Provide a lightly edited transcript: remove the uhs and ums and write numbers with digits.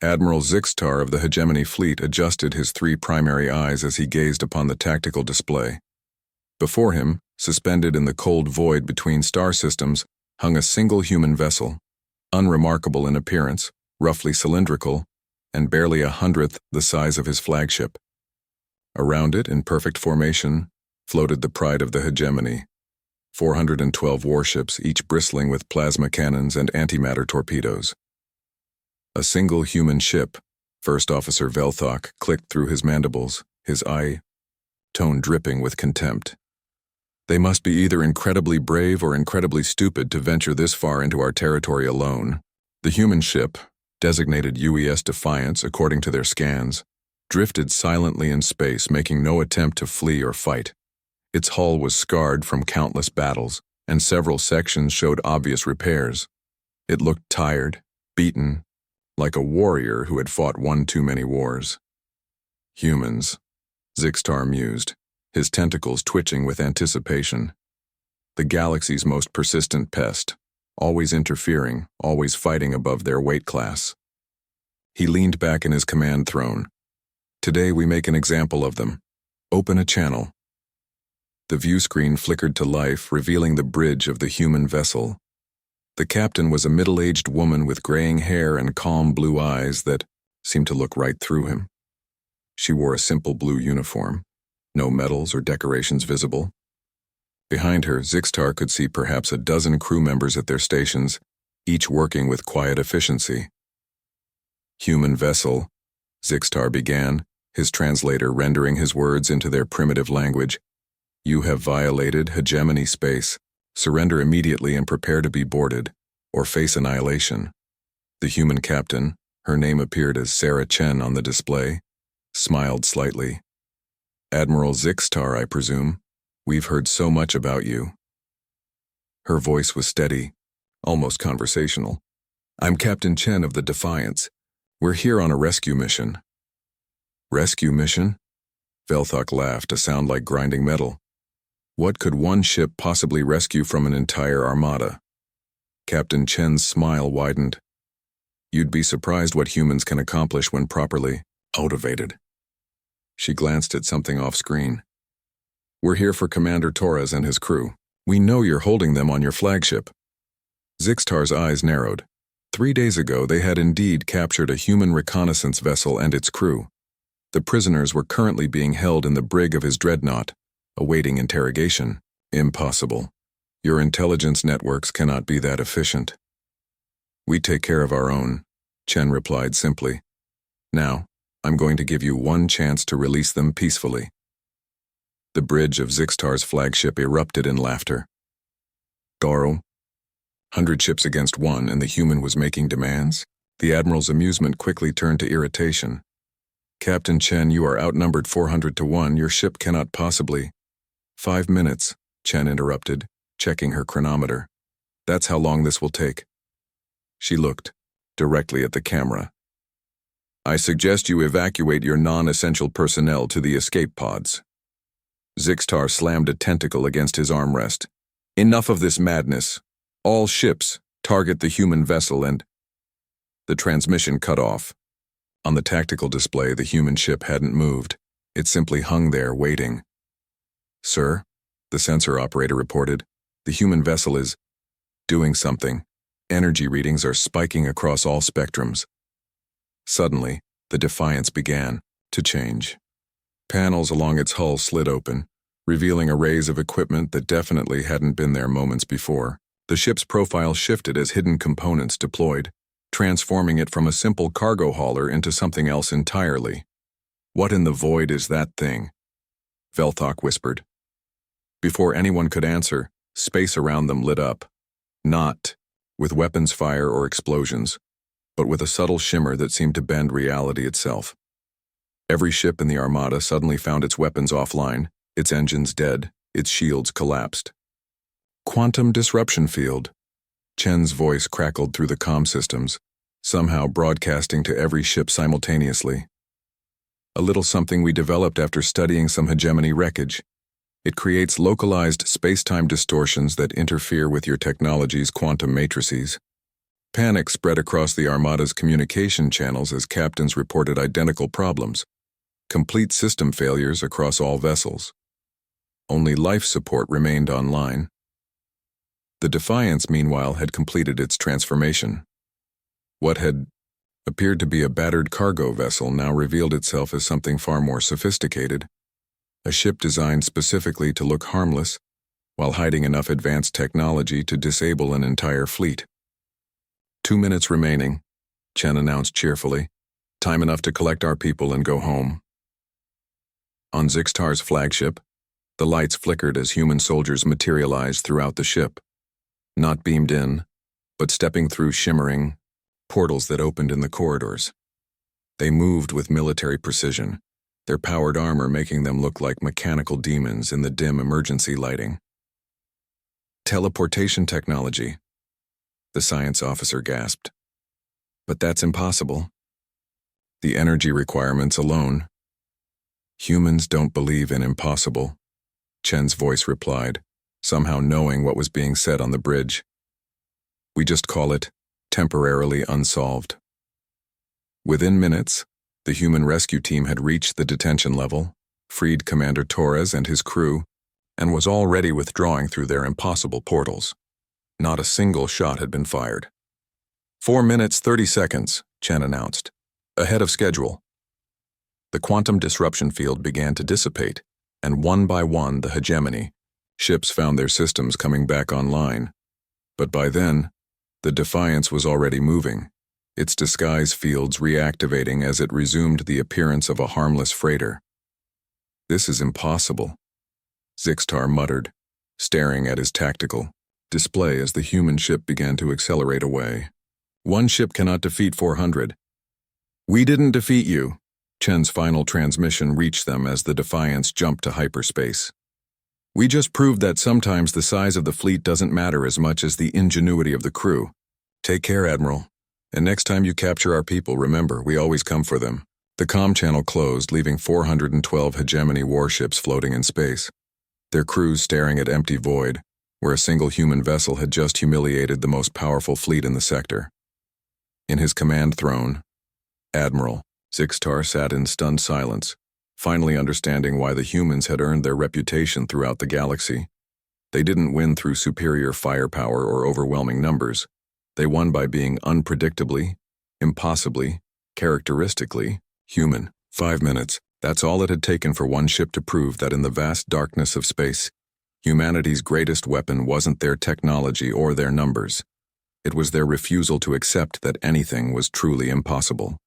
Admiral Zixtar of the Hegemony Fleet adjusted his three primary eyes as he gazed upon the tactical display. Before him, suspended in the cold void between star systems, hung a single human vessel, unremarkable in appearance, roughly cylindrical, and barely 1/100th the size of his flagship. Around it, in perfect formation, floated the pride of the hegemony, 412 warships, each bristling with plasma cannons and antimatter torpedoes. A single human ship, First Officer Velthok clicked through his mandibles, his eye tone dripping with contempt. They must be either incredibly brave or incredibly stupid to venture this far into our territory alone. The human ship, designated UES Defiance according to their scans, drifted silently in space, making no attempt to flee or fight. Its hull was scarred from countless battles, and several sections showed obvious repairs. It looked tired, beaten, like a warrior who had fought one too many wars. Humans, Zixtar mused, his tentacles twitching with anticipation. The galaxy's most persistent pest, always interfering, always fighting above their weight class. He leaned back in his command throne. Today we make an example of them. Open a channel. The view screen flickered to life, revealing the bridge of the human vessel. The captain was a middle-aged woman with graying hair and calm blue eyes that seemed to look right through him. She wore a simple blue uniform, no medals or decorations visible. Behind her, Zixtar could see perhaps a dozen crew members at their stations, each working with quiet efficiency. Human vessel, Zixtar began, his translator rendering his words into their primitive language. You have violated hegemony space. Surrender immediately and prepare to be boarded, or face annihilation. The human captain, her name appeared as Sarah Chen on the display, smiled slightly. Admiral Zixtar, I presume. We've heard so much about you. Her voice was steady, almost conversational. I'm Captain Chen of the Defiance. We're here on a rescue mission. Rescue mission? Velthok laughed, a sound like grinding metal. What could one ship possibly rescue from an entire armada? Captain Chen's smile widened. You'd be surprised what humans can accomplish when properly motivated. She glanced at something off-screen. We're here for Commander Torres and his crew. We know you're holding them on your flagship. Zixtar's eyes narrowed. 3 days ago, they had indeed captured a human reconnaissance vessel and its crew. The prisoners were currently being held in the brig of his dreadnought, awaiting interrogation. Impossible. Your intelligence networks cannot be that efficient. We take care of our own, Chen replied simply. Now, I'm going to give you one chance to release them peacefully. The bridge of Zixtar's flagship erupted in laughter. Goro, 100 ships against one, and the human was making demands? The admiral's amusement quickly turned to irritation. Captain Chen, you are outnumbered 400 to 1. Your ship cannot possibly. 5 minutes, Chen interrupted, checking her chronometer. That's how long this will take. She looked directly at the camera. I suggest you evacuate your non-essential personnel to the escape pods. Zixtar slammed a tentacle against his armrest. Enough of this madness. All ships, target the human vessel and... The transmission cut off. On the tactical display, the human ship hadn't moved. It simply hung there, waiting. Sir, the sensor operator reported, the human vessel is doing something. Energy readings are spiking across all spectrums. Suddenly, the Defiance began to change. Panels along its hull slid open, revealing arrays of equipment that definitely hadn't been there moments before. The ship's profile shifted as hidden components deployed, transforming it from a simple cargo hauler into something else entirely. What in the void is that thing? Velthok whispered. Before anyone could answer, space around them lit up. Not with weapons fire or explosions, but with a subtle shimmer that seemed to bend reality itself. Every ship in the Armada suddenly found its weapons offline, its engines dead, its shields collapsed. Quantum disruption field. Chen's voice crackled through the comm systems, somehow broadcasting to every ship simultaneously. A little something we developed after studying some hegemony wreckage. It creates localized space-time distortions that interfere with your technology's quantum matrices. Panic spread across the Armada's communication channels as captains reported identical problems, complete system failures across all vessels. Only life support remained online. The Defiance, meanwhile, had completed its transformation. What had appeared to be a battered cargo vessel now revealed itself as something far more sophisticated, a ship designed specifically to look harmless while hiding enough advanced technology to disable an entire fleet. 2 minutes remaining, Chen announced cheerfully. Time enough to collect our people and go home. On Zixtar's flagship, the lights flickered as human soldiers materialized throughout the ship, not beamed in, but stepping through shimmering portals that opened in the corridors. They moved with military precision, their powered armor making them look like mechanical demons in the dim emergency lighting. Teleportation technology, the science officer gasped. But that's impossible. The energy requirements alone. Humans don't believe in impossible, Chen's voice replied, somehow knowing what was being said on the bridge. We just call it temporarily unsolved. Within minutes, the human rescue team had reached the detention level, freed Commander Torres and his crew, and was already withdrawing through their impossible portals. Not a single shot had been fired. 4 minutes, 30 seconds, Chen announced. Ahead of schedule. The quantum disruption field began to dissipate, and one by one the hegemony, ships found their systems coming back online. But by then, the Defiance was already moving, its disguise fields reactivating as it resumed the appearance of a harmless freighter. This is impossible, Zixtar muttered, staring at his tactical display as the human ship began to accelerate away. One ship cannot defeat 400. We didn't defeat you. Chen's final transmission reached them as the Defiance jumped to hyperspace. We just proved that sometimes the size of the fleet doesn't matter as much as the ingenuity of the crew. Take care, Admiral. And next time you capture our people, remember, we always come for them. The comm channel closed, leaving 412 hegemony warships floating in space, their crews staring at empty void, where a single human vessel had just humiliated the most powerful fleet in the sector. In his command throne, Admiral Zixtar sat in stunned silence, finally understanding why the humans had earned their reputation throughout the galaxy. They didn't win through superior firepower or overwhelming numbers. They won by being unpredictably, impossibly, characteristically human. 5 minutes, that's all it had taken for one ship to prove that in the vast darkness of space, humanity's greatest weapon wasn't their technology or their numbers. It was their refusal to accept that anything was truly impossible.